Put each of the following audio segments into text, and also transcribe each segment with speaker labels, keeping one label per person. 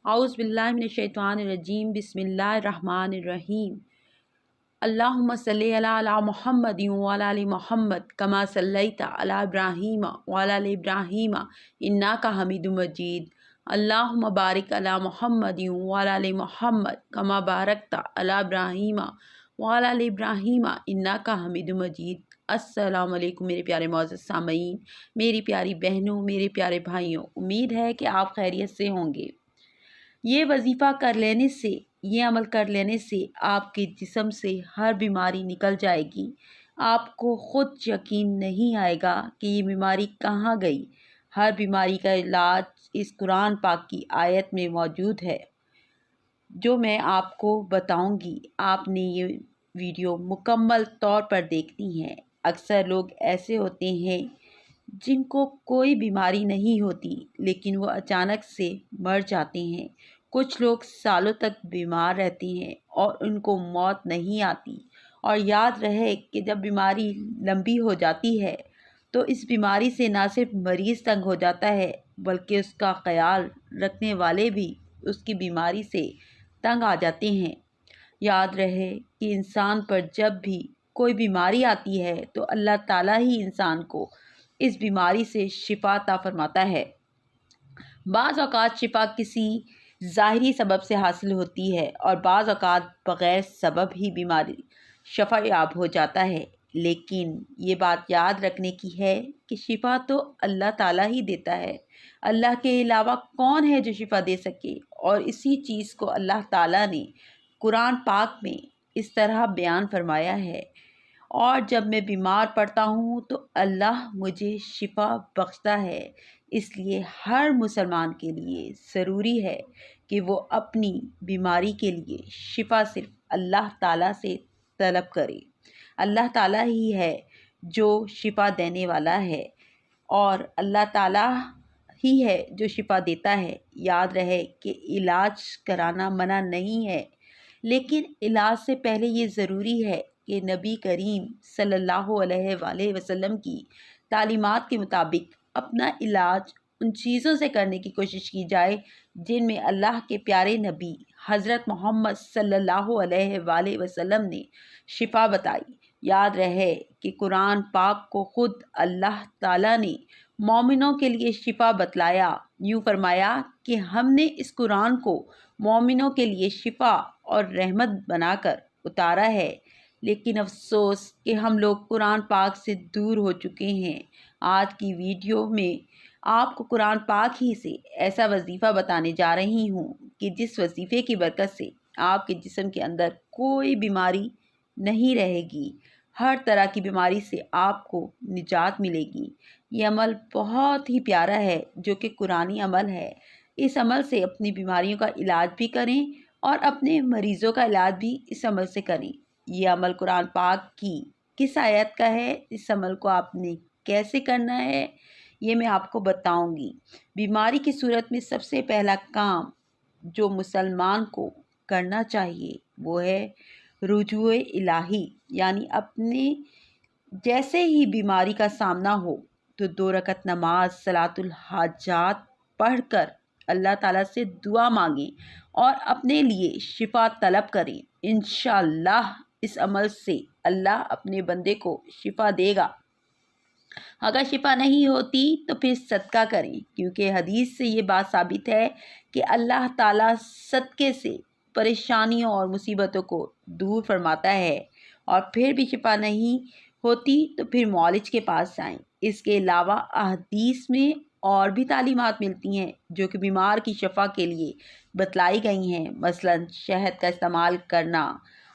Speaker 1: اعوذ باللہ من الشیطان الرجیم بسم اللہ الرحمن الرحیم اللہم صلی علی محمد وعلی آل محمد کما صلیت علی ابراہیم وعلی آل ابراہیم انک حمید مجید اللہم بارک علی محمد وعلی آل محمد کما بارکت علی ابراہیم وعلی آل ابراہیم انک حمید مجید۔ السلام علیکم میرے پیارے معزز سامعین، میری پیاری بہنوں، میرے پیارے بھائیوں، امید ہے کہ آپ خیریت سے ہوں گے۔ یہ وظیفہ کر لینے سے، یہ عمل کر لینے سے آپ کے جسم سے ہر بیماری نکل جائے گی۔ آپ کو خود یقین نہیں آئے گا کہ یہ بیماری کہاں گئی۔ ہر بیماری کا علاج اس قرآن پاک کی آیت میں موجود ہے جو میں آپ کو بتاؤں گی۔ آپ نے یہ ویڈیو مکمل طور پر دیکھنی ہے۔ اکثر لوگ ایسے ہوتے ہیں جن کو کوئی بیماری نہیں ہوتی لیکن وہ اچانک سے مر جاتے ہیں۔ کچھ لوگ سالوں تک بیمار رہتے ہیں اور ان کو موت نہیں آتی۔ اور یاد رہے کہ جب بیماری لمبی ہو جاتی ہے تو اس بیماری سے نہ صرف مریض تنگ ہو جاتا ہے بلکہ اس کا خیال رکھنے والے بھی اس کی بیماری سے تنگ آ جاتے ہیں۔ یاد رہے کہ انسان پر جب بھی کوئی بیماری آتی ہے تو اللہ تعالیٰ ہی انسان کو اس بیماری سے شفا عطا فرماتا ہے۔ بعض اوقات شفا کسی ظاہری سبب سے حاصل ہوتی ہے اور بعض اوقات بغیر سبب ہی بیماری شفا یاب ہو جاتا ہے، لیکن یہ بات یاد رکھنے کی ہے کہ شفا تو اللہ تعالیٰ ہی دیتا ہے۔ اللہ کے علاوہ کون ہے جو شفا دے سکے؟ اور اسی چیز کو اللہ تعالیٰ نے قرآن پاک میں اس طرح بیان فرمایا ہے، اور جب میں بیمار پڑتا ہوں تو اللہ مجھے شفا بخشتا ہے۔ اس لیے ہر مسلمان کے لیے ضروری ہے کہ وہ اپنی بیماری کے لیے شفا صرف اللہ تعالیٰ سے طلب کرے۔ اللہ تعالیٰ ہی ہے جو شفا دینے والا ہے اور اللہ تعالیٰ ہی ہے جو شفا دیتا ہے۔ یاد رہے کہ علاج کرانا منع نہیں ہے، لیکن علاج سے پہلے یہ ضروری ہے کہ نبی کریم صلی اللہ علیہ وآلہ وسلم کی تعلیمات کے مطابق اپنا علاج ان چیزوں سے کرنے کی کوشش کی جائے جن میں اللہ کے پیارے نبی حضرت محمد صلی اللہ علیہ وآلہ وسلم نے شفا بتائی۔ یاد رہے کہ قرآن پاک کو خود اللہ تعالیٰ نے مومنوں کے لیے شفا بتلایا۔ یوں فرمایا کہ ہم نے اس قرآن کو مومنوں کے لیے شفا اور رحمت بنا کر اتارا ہے، لیکن افسوس کہ ہم لوگ قرآن پاک سے دور ہو چکے ہیں۔ آج کی ویڈیو میں آپ کو قرآن پاک ہی سے ایسا وظیفہ بتانے جا رہی ہوں کہ جس وظیفے کی برکت سے آپ کے جسم کے اندر کوئی بیماری نہیں رہے گی۔ ہر طرح کی بیماری سے آپ کو نجات ملے گی۔ یہ عمل بہت ہی پیارا ہے جو کہ قرآنی عمل ہے۔ اس عمل سے اپنی بیماریوں کا علاج بھی کریں اور اپنے مریضوں کا علاج بھی اس عمل سے کریں۔ یہ عمل قرآن پاک کی کس آیت کا ہے؟ اس عمل کو آپ نے کیسے کرنا ہے یہ میں آپ کو بتاؤں گی۔ بیماری کی صورت میں سب سے پہلا کام جو مسلمان کو کرنا چاہیے وہ ہے رجوع الہی، یعنی اپنے جیسے ہی بیماری کا سامنا ہو تو 2 رکعت نماز صلاۃ الحاجات پڑھ کر اللہ تعالیٰ سے دعا مانگیں اور اپنے لیے شفا طلب کریں۔ انشاءاللہ اس عمل سے اللہ اپنے بندے کو شفا دے گا۔ اگر شفا نہیں ہوتی تو پھر صدقہ کریں، کیونکہ حدیث سے یہ بات ثابت ہے کہ اللہ تعالیٰ صدقے سے پریشانیوں اور مصیبتوں کو دور فرماتا ہے۔ اور پھر بھی شفا نہیں ہوتی تو پھر معالج کے پاس جائیں۔ اس کے علاوہ احادیث میں اور بھی تعلیمات ملتی ہیں جو کہ بیمار کی شفا کے لیے بتلائی گئی ہیں، مثلا شہد کا استعمال کرنا،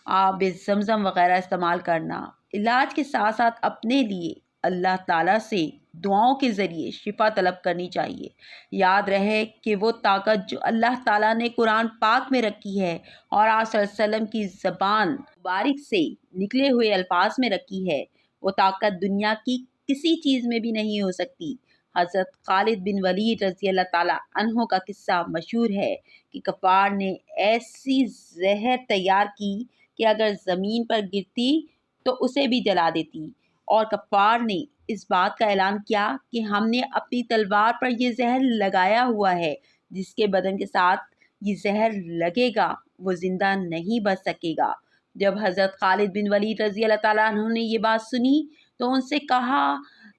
Speaker 1: آب زمزم وغیرہ استعمال کرنا۔ علاج کے ساتھ ساتھ اپنے لیے اللہ تعالیٰ سے دعاؤں کے ذریعے شفا طلب کرنی چاہیے۔ یاد رہے کہ وہ طاقت جو اللہ تعالیٰ نے قرآن پاک میں رکھی ہے اور آپ صلی اللہ علیہ وسلم کی زبان مبارک سے نکلے ہوئے الفاظ میں رکھی ہے، وہ طاقت دنیا کی کسی چیز میں بھی نہیں ہو سکتی۔ حضرت خالد بن ولید رضی اللہ تعالیٰ عنہ کا قصہ مشہور ہے کہ کفار نے ایسی زہر تیار کی کہ اگر زمین پر گرتی تو اسے بھی جلا دیتی، اور کفار نے اس بات کا اعلان کیا کہ ہم نے اپنی تلوار پر یہ زہر لگایا ہوا ہے، جس کے بدن کے ساتھ یہ زہر لگے گا وہ زندہ نہیں بچ سکے گا۔ جب حضرت خالد بن ولید رضی اللہ تعالیٰ عنہ نے یہ بات سنی تو ان سے کہا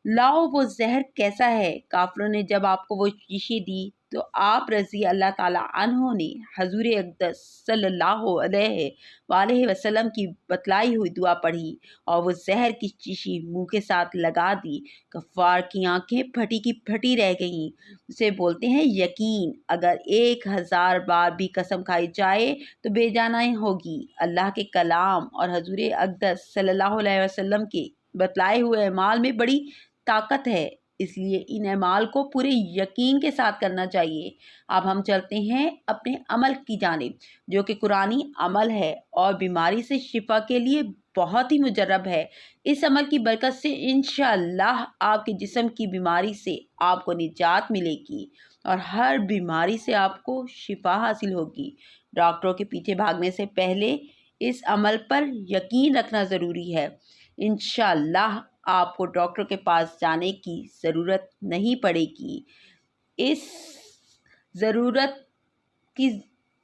Speaker 1: لاؤ وہ زہر کیسا ہے۔ کافروں نے جب آپ کو وہ شیشی دی تو آپ رضی اللہ تعالیٰ عنہ نے حضور اقدس صلی اللہ علیہ وآلہ وسلم کی بتلائی ہوئی دعا پڑھی اور وہ زہر کی شیشی منہ کے ساتھ لگا دی۔ کفار کی آنکھیں پھٹی کی پھٹی رہ گئیں۔ اسے بولتے ہیں یقین، اگر 1000 بار بھی قسم کھائی جائے تو بے جانا ہوگی۔ اللہ کے کلام اور حضور اقدس صلی اللہ علیہ وسلم کے بتلائے ہوئے اعمال میں بڑی طاقت ہے، اس لیے ان اعمال کو پورے یقین کے ساتھ کرنا چاہیے۔ اب ہم چلتے ہیں اپنے عمل کی جانب، جو کہ قرآنی عمل ہے اور بیماری سے شفا کے لیے بہت ہی مجرب ہے۔ اس عمل کی برکت سے انشاءاللہ آپ کے جسم کی بیماری سے آپ کو نجات ملے گی اور ہر بیماری سے آپ کو شفا حاصل ہوگی۔ ڈاکٹروں کے پیچھے بھاگنے سے پہلے اس عمل پر یقین رکھنا ضروری ہے۔ انشاءاللہ آپ کو ڈاکٹر کے پاس جانے کی ضرورت نہیں پڑے گی۔ اس ضرورت کی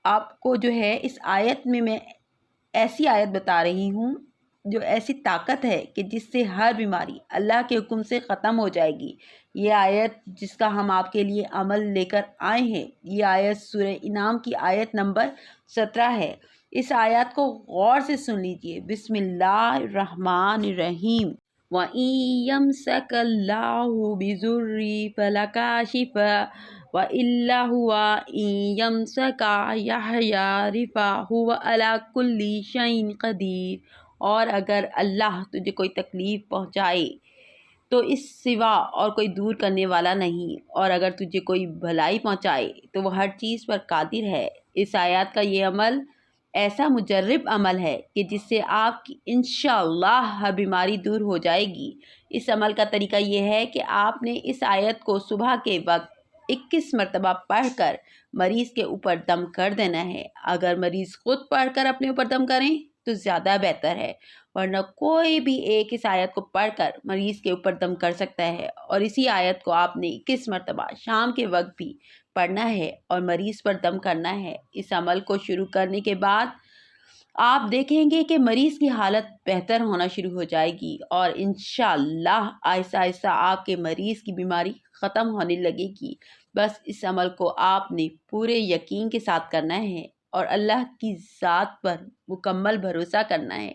Speaker 1: آپ کو جو ہے اس آیت میں ایسی آیت بتا رہی ہوں جو ایسی طاقت ہے کہ جس سے ہر بیماری اللہ کے حکم سے ختم ہو جائے گی۔ یہ آیت جس کا ہم آپ کے لیے عمل لے کر آئے ہیں، یہ آیت سورہ انعام کی آیت نمبر 17 ہے۔ اس آیات کو غور سے سن لیجئے۔ بسم اللہ الرحمن الرحیم۔ وَإِن يَمْسَسْكَ اللَّهُ بِضُرٍّ فَلَا كَاشِفَ إِلَّا هُوَ وَإِن يَمْسَسْكَ بِخَيْرٍ فَهُوَ عَلَى كُلِّ شَيْءٍ قَدِيرٌ۔ اور اگر اللہ تجھے کوئی تکلیف پہنچائے تو اس سوا اور کوئی دور کرنے والا نہیں، اور اگر تجھے کوئی بھلائی پہنچائے تو وہ ہر چیز پر قادر ہے۔ اس آیات کا یہ عمل ایسا مجرب عمل ہے کہ جس سے آپ کی انشاءاللہ ہر بیماری دور ہو جائے گی۔ اس عمل کا طریقہ یہ ہے کہ آپ نے اس آیت کو صبح کے وقت 21 مرتبہ پڑھ کر مریض کے اوپر دم کر دینا ہے۔ اگر مریض خود پڑھ کر اپنے اوپر دم کریں تو زیادہ بہتر ہے، ورنہ کوئی بھی ایک اس آیت کو پڑھ کر مریض کے اوپر دم کر سکتا ہے، اور اسی آیت کو آپ نے 21 مرتبہ شام کے وقت بھی پڑھنا ہے اور مریض پر دم کرنا ہے۔ اس عمل کو شروع کرنے کے بعد آپ دیکھیں گے کہ مریض کی حالت بہتر ہونا شروع ہو جائے گی اور انشاءاللہ آہستہ آہستہ آپ کے مریض کی بیماری ختم ہونے لگے گی۔ بس اس عمل کو آپ نے پورے یقین کے ساتھ کرنا ہے اور اللہ کی ذات پر مکمل بھروسہ کرنا ہے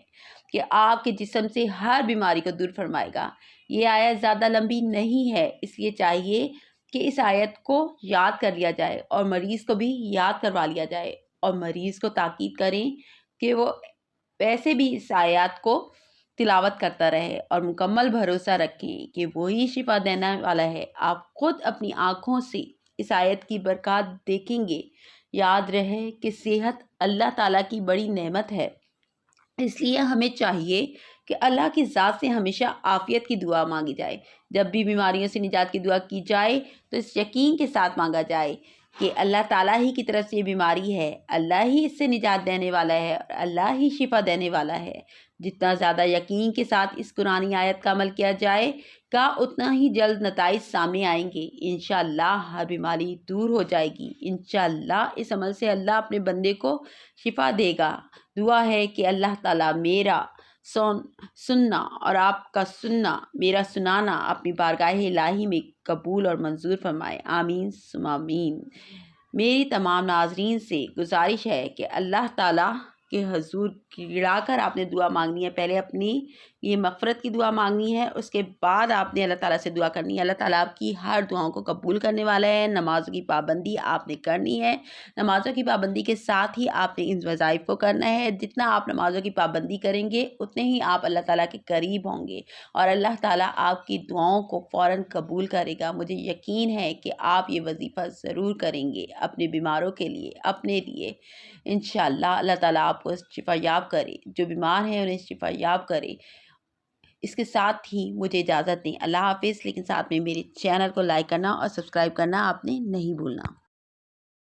Speaker 1: کہ آپ کے جسم سے ہر بیماری کو دور فرمائے گا۔ یہ آیت زیادہ لمبی نہیں ہے، اس لیے چاہیے کہ اس آیت کو یاد کر لیا جائے اور مریض کو بھی یاد کروا لیا جائے، اور مریض کو تاکید کریں کہ وہ ویسے بھی اس آیات کو تلاوت کرتا رہے اور مکمل بھروسہ رکھیں کہ وہی شفا دینے والا ہے۔ آپ خود اپنی آنکھوں سے اس آیت کی برکات دیکھیں گے۔ یاد رہے کہ صحت اللہ تعالیٰ کی بڑی نعمت ہے، اس لیے ہمیں چاہیے کہ اللہ کی ذات سے ہمیشہ عافیت کی دعا مانگی جائے۔ جب بھی بیماریوں سے نجات کی دعا کی جائے تو اس یقین کے ساتھ مانگا جائے کہ اللہ تعالیٰ ہی کی طرف سے یہ بیماری ہے، اللہ ہی اس سے نجات دینے والا ہے اور اللہ ہی شفا دینے والا ہے۔ جتنا زیادہ یقین کے ساتھ اس قرآنی آیت کا عمل کیا جائے گا اتنا ہی جلد نتائج سامنے آئیں گے۔ انشاءاللہ ہر بیماری دور ہو جائے گی۔ انشاءاللہ اس عمل سے اللہ اپنے بندے کو شفا دے گا۔ دعا ہے کہ اللہ تعالیٰ میرا سننا اور آپ کا سننا، میرا سنانا اپنی بارگاہ الہی میں قبول اور منظور فرمائے۔ آمین ثم آمین۔ میری تمام ناظرین سے گزارش ہے کہ اللہ تعالیٰ کے حضور گڑا کر آپ نے دعا مانگنی ہے۔ پہلے اپنی یہ مغفرت کی دعا مانگنی ہے، اس کے بعد آپ نے اللہ تعالیٰ سے دعا کرنی ہے۔ اللہ تعالیٰ آپ کی ہر دعاؤں کو قبول کرنے والا ہے۔ نمازوں کی پابندی آپ نے کرنی ہے۔ نمازوں کی پابندی کے ساتھ ہی آپ نے ان وظائف کو کرنا ہے۔ جتنا آپ نمازوں کی پابندی کریں گے اتنے ہی آپ اللہ تعالیٰ کے قریب ہوں گے اور اللہ تعالیٰ آپ کی دعاؤں کو فوراً قبول کرے گا۔ مجھے یقین ہے کہ آپ یہ وظیفہ ضرور کریں گے اپنے بیماروں کے لیے، اپنے لیے۔ انشاءاللہ اللہ تعالیٰ آپ کو شفا یاب کرے، جو بیمار ہیں انہیں شفا یاب کرے۔ اس کے ساتھ ہی مجھے اجازت دیں۔ اللہ حافظ، لیکن ساتھ میں میرے چینل کو لائک کرنا اور سبسکرائب کرنا آپ نے نہیں بھولنا۔